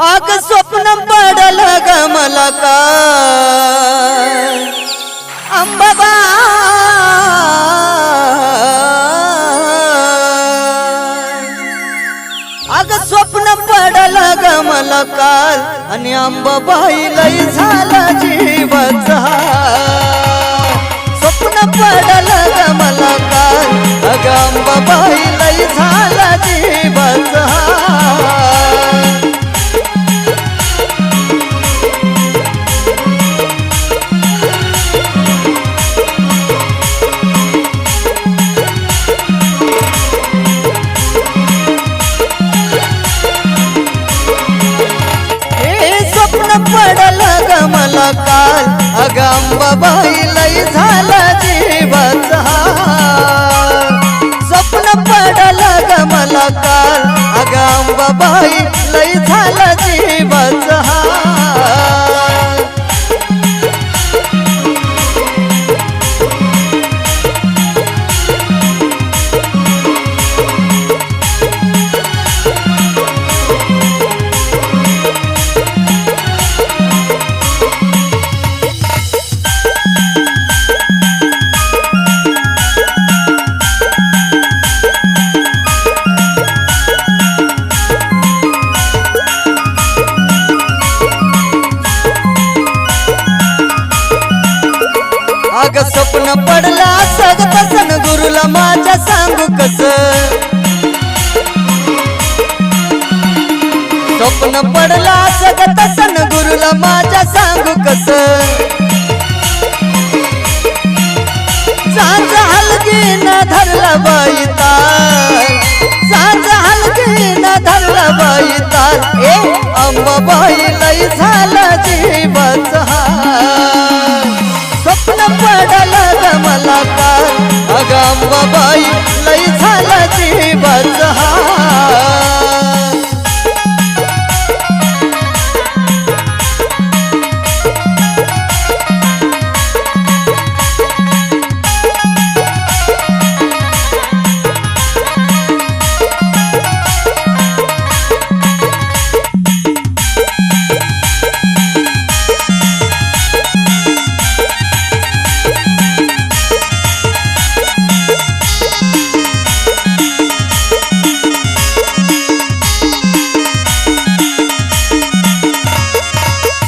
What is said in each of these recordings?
आग स्वप्न पडल ग मला काय अंबाबा आग स्वप्न पडल ग मला काल आणि अंबाबाई लय झाला जीवाचा स्वप्न पडल ग मला काल अग अंबाबाई लय झाला जीवाचा पडल ग मला काल अग अंबाबाई लय झाला जीवाचा स्वप्न पडल ग मला काल अग अंबाबाई लय झाला जीवाचा अग स्वप्न पडला सगत सन गुरुला माझ्या सांगू कस स्वप्न पडला सगत सन गुरुला माझ्या सांगू कस सांज हलगी न धरला बाई तार सांज हलगी न धरला बाई तार ए अंबाबाई लय झाला जीवाचा स्वप्न पडल ग मला काल अग अंबाबाई लय झाला जीवाचा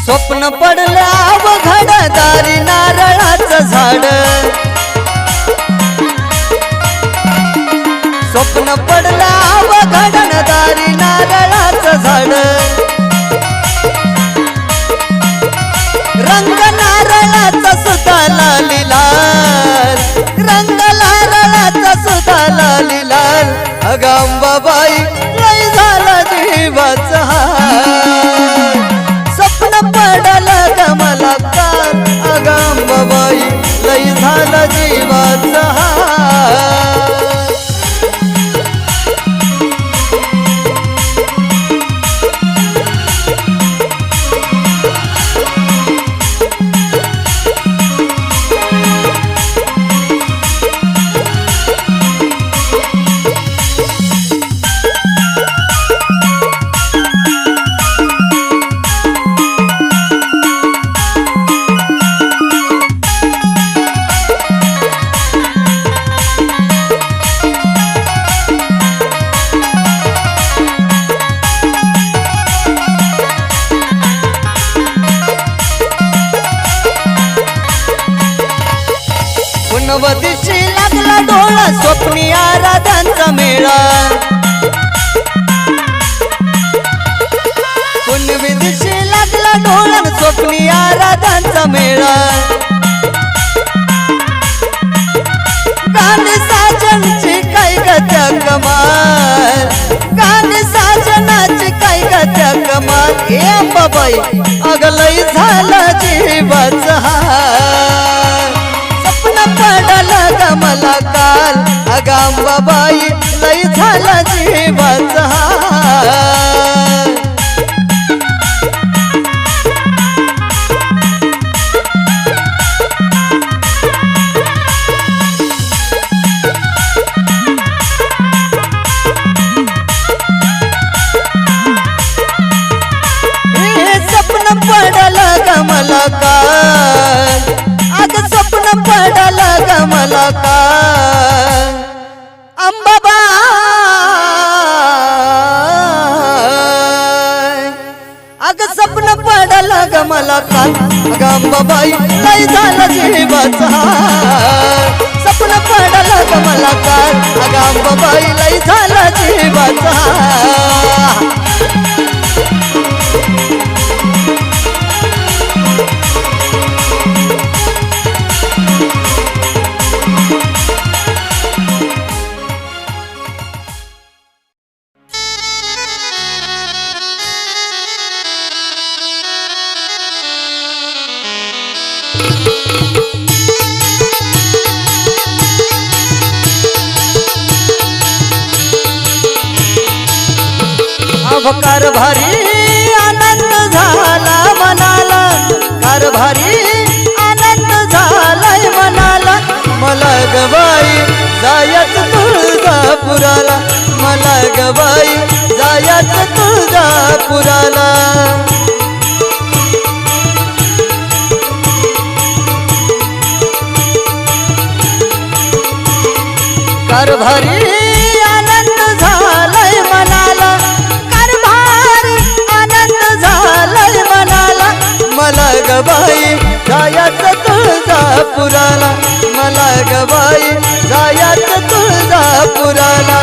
स्वप्न पडल्या अवघड दारी नारळाचं झाड स्वप्न पडल्या अवघड दारी नारळाचं झाड रंग नारळाचा सुद्धा लाली लाल रंग नारळाचा सुद्धा लाली लाल अग अंबाबाई लय झाला जीवाचा पडल ग मला काल अग अंबाबाई लय झाला जीवाचा पुनवदिशी लागला डोळा स्वप्नी आराधांचा मेळा पुनवदिशी लागला डोळा स्वप्नी आराधांचा मेळा गाणे साजनची काय गत्या कमाल गाणे साजनाची काय गत्या कमाल ए अंबाबाई अग लय झाला जीवाचा पडल ग मला काल अग अंबाबाई लय झाला जीवाचा पडल ग मला काय अंबाबाई अग स्वप्न पडल ग मला काय अग अंबाबाई लय झालं जीवाचा स्वप्न पडल ग मला काय अग अंबाबाई लय झालं जीवाचा कारभारी आनंद झाला मनाला कारभारी आनंद झालाय मनाला मला गबाई जायच तुळजापुराला मला गबाई जायच तुळजापुराला कारभारी आनंद झालाय मनाला मला गबाई जायच तुळजापुराला मला गबाई जायच तुळजापुराला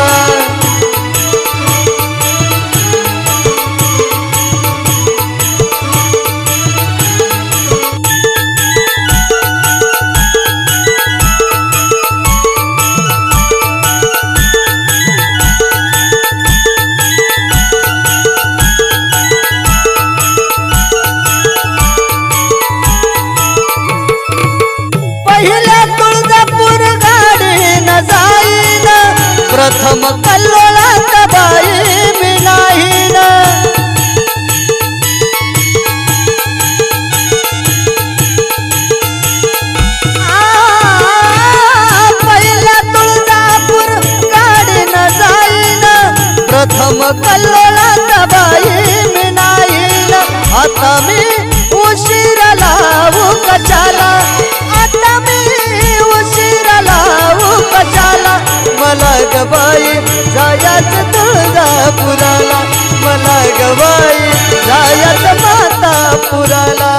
प्रथम कल्लोळात बाई मी नाहीन पहिल्या तुळजापूर गाडीन जाईन प्रथम कल्लोळात बाई मी नाहीन आता मी उशीर लावू कशाला आता मी उशीर लावू कशाला मला गबाई जायच तुळजापुराला मला गबाई जायच मातापुराला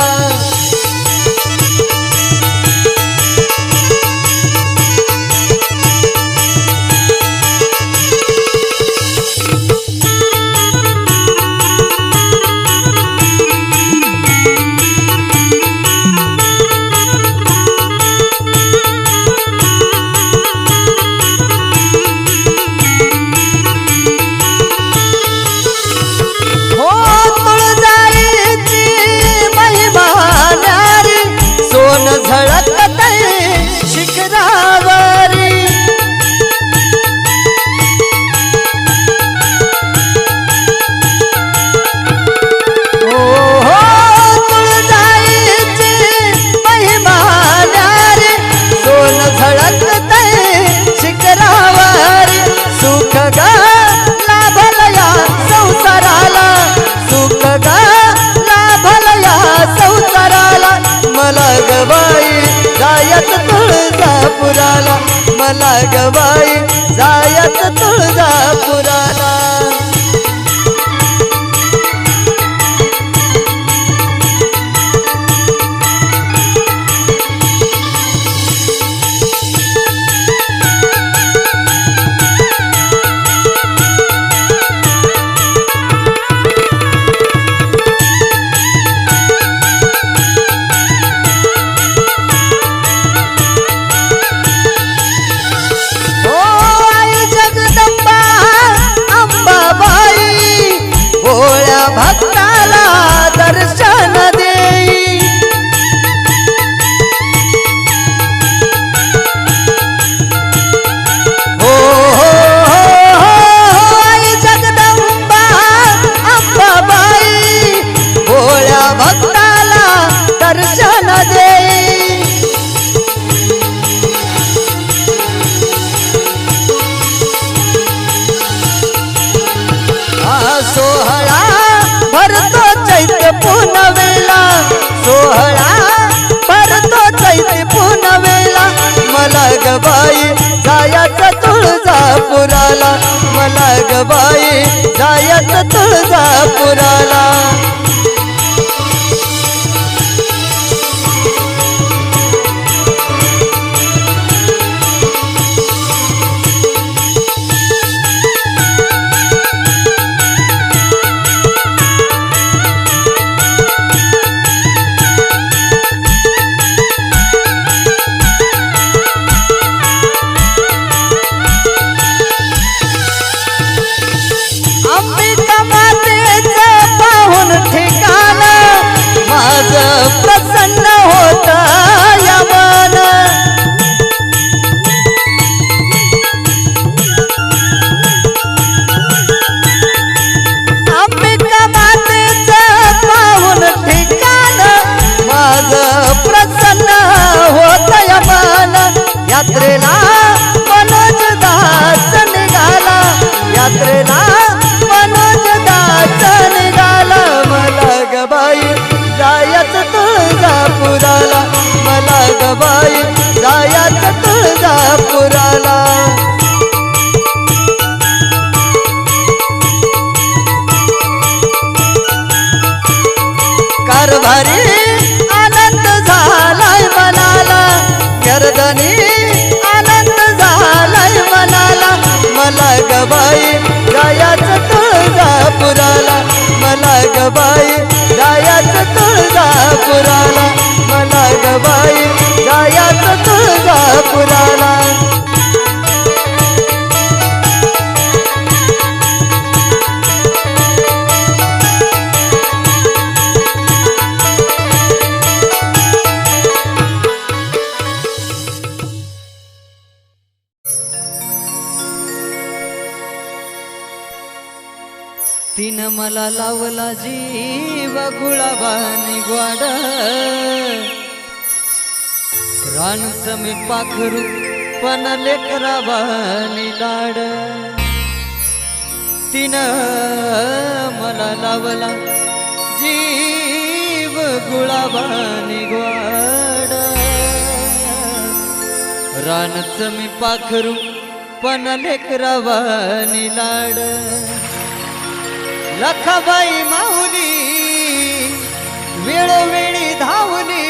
तुळजापुराला अंबिका मातेचं पाहून ठिकाण माझं प्रसन्न होत या मन अंबिका मातेचं पाहून ठिकाण माझं प्रसन्न होत या मन यात्रेला मनोज दास निघाला यात्रेला निघाला मला गबाई जायचं तुळजापुराला मला गबाई जायचं तुळजापुराला कारभारी आनंद झालाय मनाला गर्दनी आनंद झालाय मनाला मला गबाई जायचं तुळजापुराला मला गबाई जायचं तुळजापुराला मला गबाई जायचं तुळजापुराला तिनं मला लावला जीव गुलाबानी ग्वाड रानचं मी पाखरू पण लेकराबानी लाड तिनं मला लावला जीव गुलाबानी ग्वाड रानचं मी पाखरू पण लेकराबानी लाड लखाबाई माऊली वेळोवेळी धावली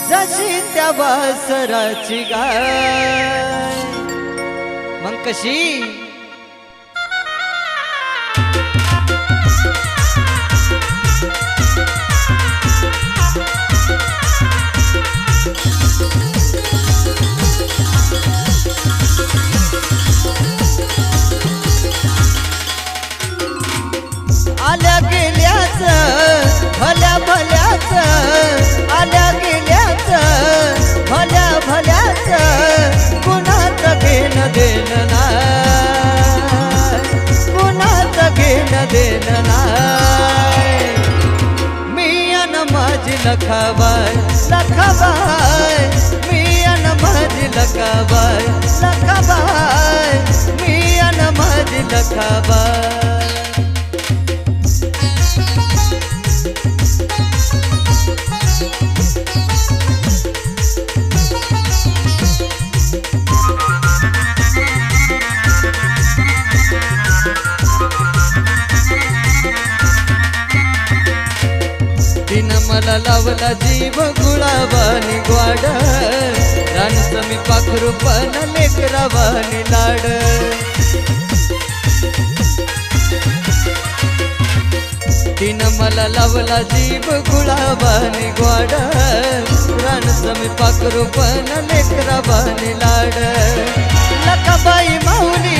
जशी त्या बासराची गाय मग कशी आल्या गेल्याच भल्या भल्याच आल्या गेल्याच भल्या भल्याच कुणाचं घेणं देणं नाही कुणाचं घेणं देणं नाही मी अन माझी लखाबाई लखाबाई मी अन माझी लखाबाई लखाबाई मी अन माझी लखाबाई मला लावला जीव गुलाबानी ग्वाड रानचं मी पाखरू पण लेकराबानी लाड तिनं मला लावला जीव गुलाबानी ग्वाड रानचं मी पाखरू पण लेकराबानी लाड लखाबाई माऊली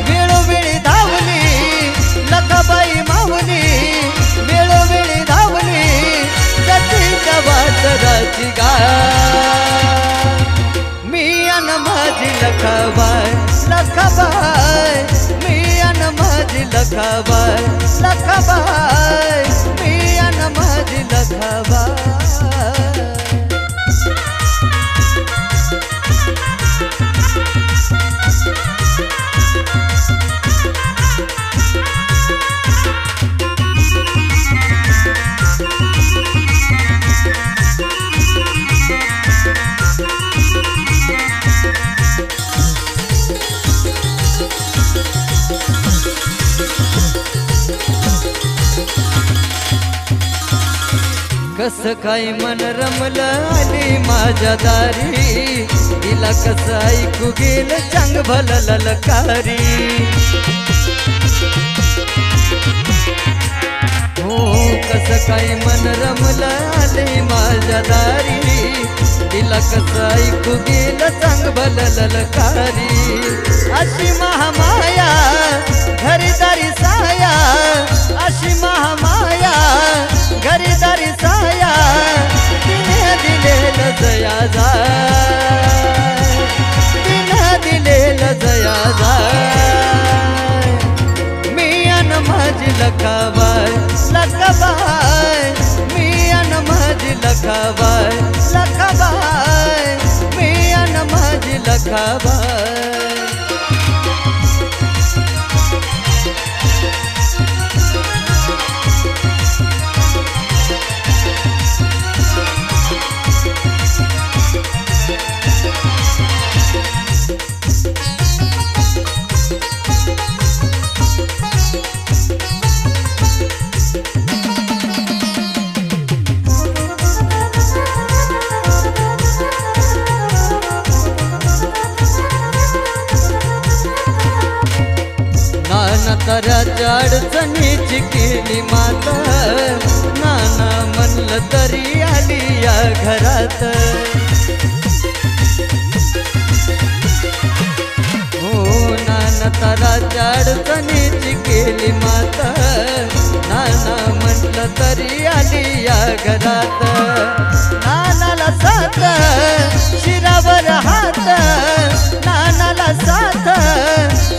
वेळोवेळी धावली लखाबाई माऊली वेळोवेळी धावली जशीच्या वासराची गाय मी अन माझी लखाबाई लखाबाई मी अन माझी लखाबाई लखाबाई मी अन माझी लखाबाई कस काय मन रमलं आली माझ्या दारी, तिला कस ऐकू गेलं चांग भल ललकारी. हो कस काय मन रमलं आली माझ्या दारी, तिला कस ऐकू गेलं चांग भल ललकारी. अशी महामाया घरीदारी साया, अशी महामाया घरीदारी साया, तिने दिलेलं जया जाय, तिने दिलेलं जया जाय. मी अन माझी लखाबाय लखाबाय, मी अन माझी लखाबाय लखाबाय, मी अन माझी लखाबाय. तराच्या अडचणीची केली मात, नाना म्हणलं तरी आली या घरात. हो नाना तराच्या अडचणीची केली मात, नाना म्हणलं तरी आली या घरात. नानाला साथ शिरावर हात, नानाला साथ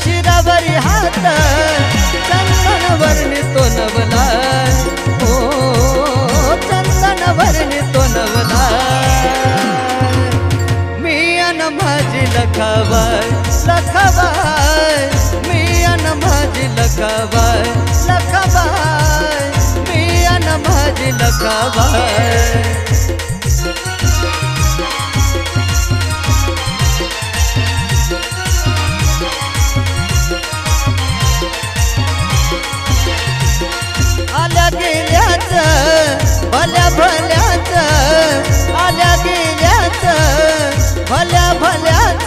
शिरावरी हात, चंदनवरणी तो नवला. हो चंदनवरणी तो नवला. मी अन माझी लखाबाय लखाबाय, मी अन माझी लखाबाय लखाबाय, मी अन माझी लखाबाय. आल्या गेल्याच भल्या भल्याच, आल्या गेल्याच भल्या भल्याच,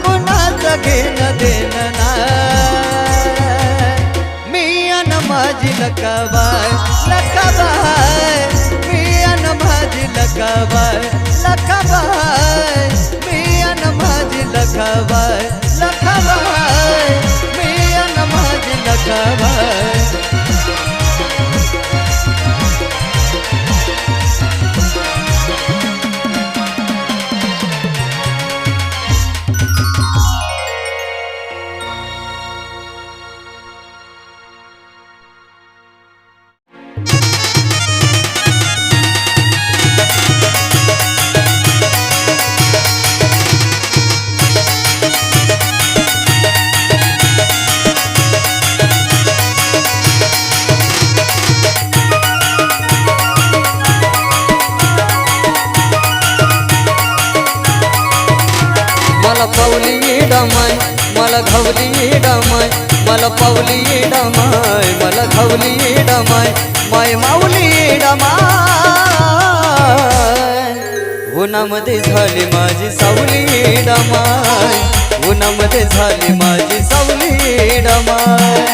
कुणाचं घेणं देणं नाय. मी अन माझी लखाबाय लखाबाय, मी अन माझी लखाबाय लखाबाय, मी अन माझी लखाबाय लखाबाय, मी अन माझी लखाबाय. मला पावली डमाय मला घावली डमाय, मला पावली डमाय मला घावली डमाय, माय माऊली डमाय. उन्हामध्ये झाली माझी सावली डमाय, उन्हामध्ये झाली माझी सावली डमाय.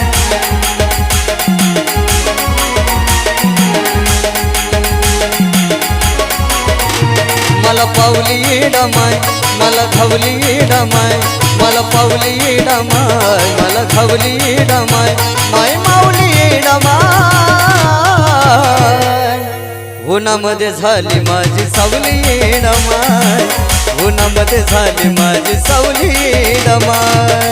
मला पावली डमाय मला घावली डमाय, मला पावली डमाय मला घावली डमाय, माय माऊली डमाय. उन्हामध्ये झाली माझी सावली डमाय, उन्हामध्ये झाली माझी सावली डमाय.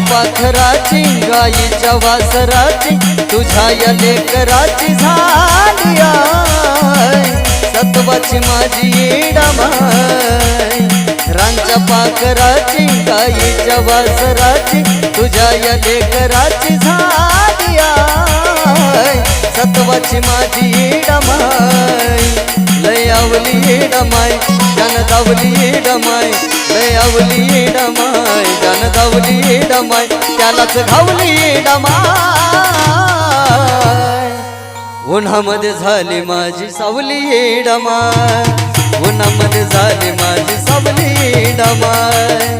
पाखराची गाईच्या वासराची, तुझ्या या लेकराची झाली आय. सत्वाची माझी येडामाय रांच्या पाखराची गाईच्या वासराची तुझ्या या लेकराची झाली आय सत्वाची माझी येडामाय लय आवली येडामाय जान दावली येडामाय लय आवली येडामाय जान दावली येडामाय त्यालाच घावली येडामाय उन्हामध्ये झाली माझी सावली येडामाय उन्हामध्ये झाली माझी सावली येडामाय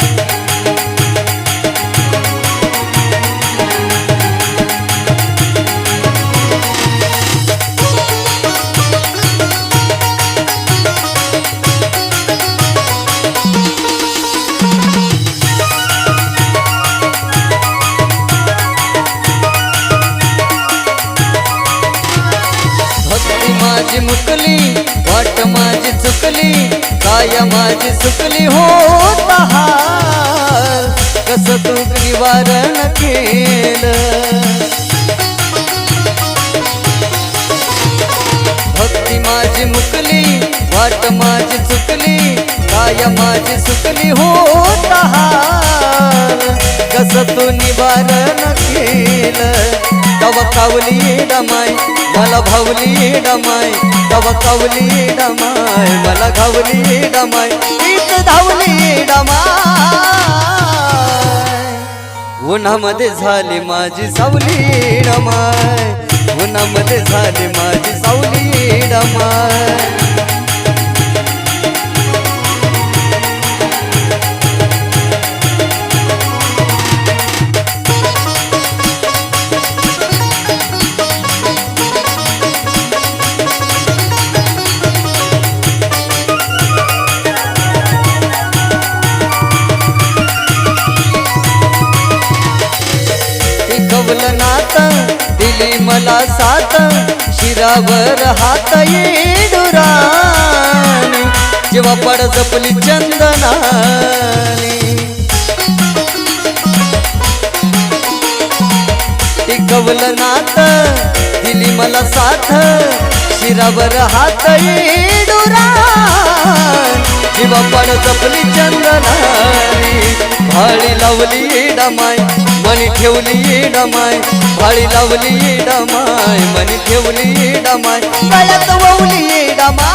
माझी मुकली वाट माझी चुकली काया माझी सुकली होत हाल कस तू निवारण केलं भक्ती माझी मुकली वाट माझी चुकली काया माझी सुकली होत हाल कस तू निवारण केलं तवा कावली येडामाय मला भावली येडामाय तवा कावली येडामाय मला घावली येडामाय तीच धावली येडामाय उन्हामध्ये झाली माझी सावली येडामाय उन्हामध्ये झाली माझी सावली येडामाय नात दिली मला साथ शिरावर हात येडुरानी जेव्हा पड जपली चंदनानी टिकवलं नात दिली मला साथ शिरावर हात येडुरानी जेव्हा पड जपली चंदनानी भाळी लावली येडामाय मनी ठेवली येडामाय भाळी लावली येडामाय मनी ठेवली येडामाय गळ्यात ववली येडामाय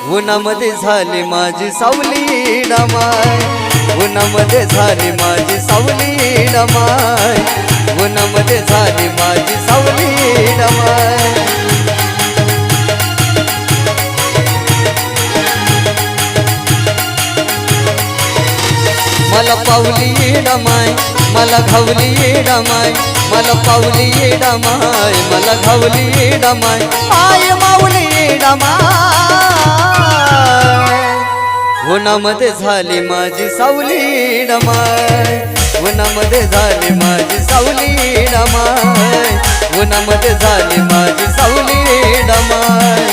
उन्हामध्ये झाली माझी सावली येडामाय उन्हामध्ये झाली माझी सावली येडामाय उन्हामध्ये झाली माझी सावली येडामाय मला पावली येडामाय मला घावली येडामाय मला पावली येडामाय मला घावली येडामाय आय माऊली येडामाय उन्हामध्ये झाली माझी सावली येडामाय उन्हामध्ये झाली माझी सावली येडामाय उन्हामध्ये झाली माझी सावली येडामाय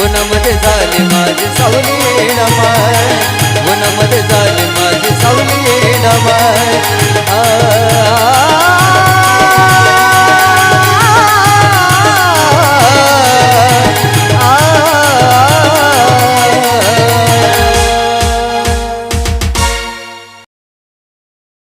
उन्हामध्ये झाली माझी सावली येडामाय उन्हामध्ये झाली माझी सावली येडामाय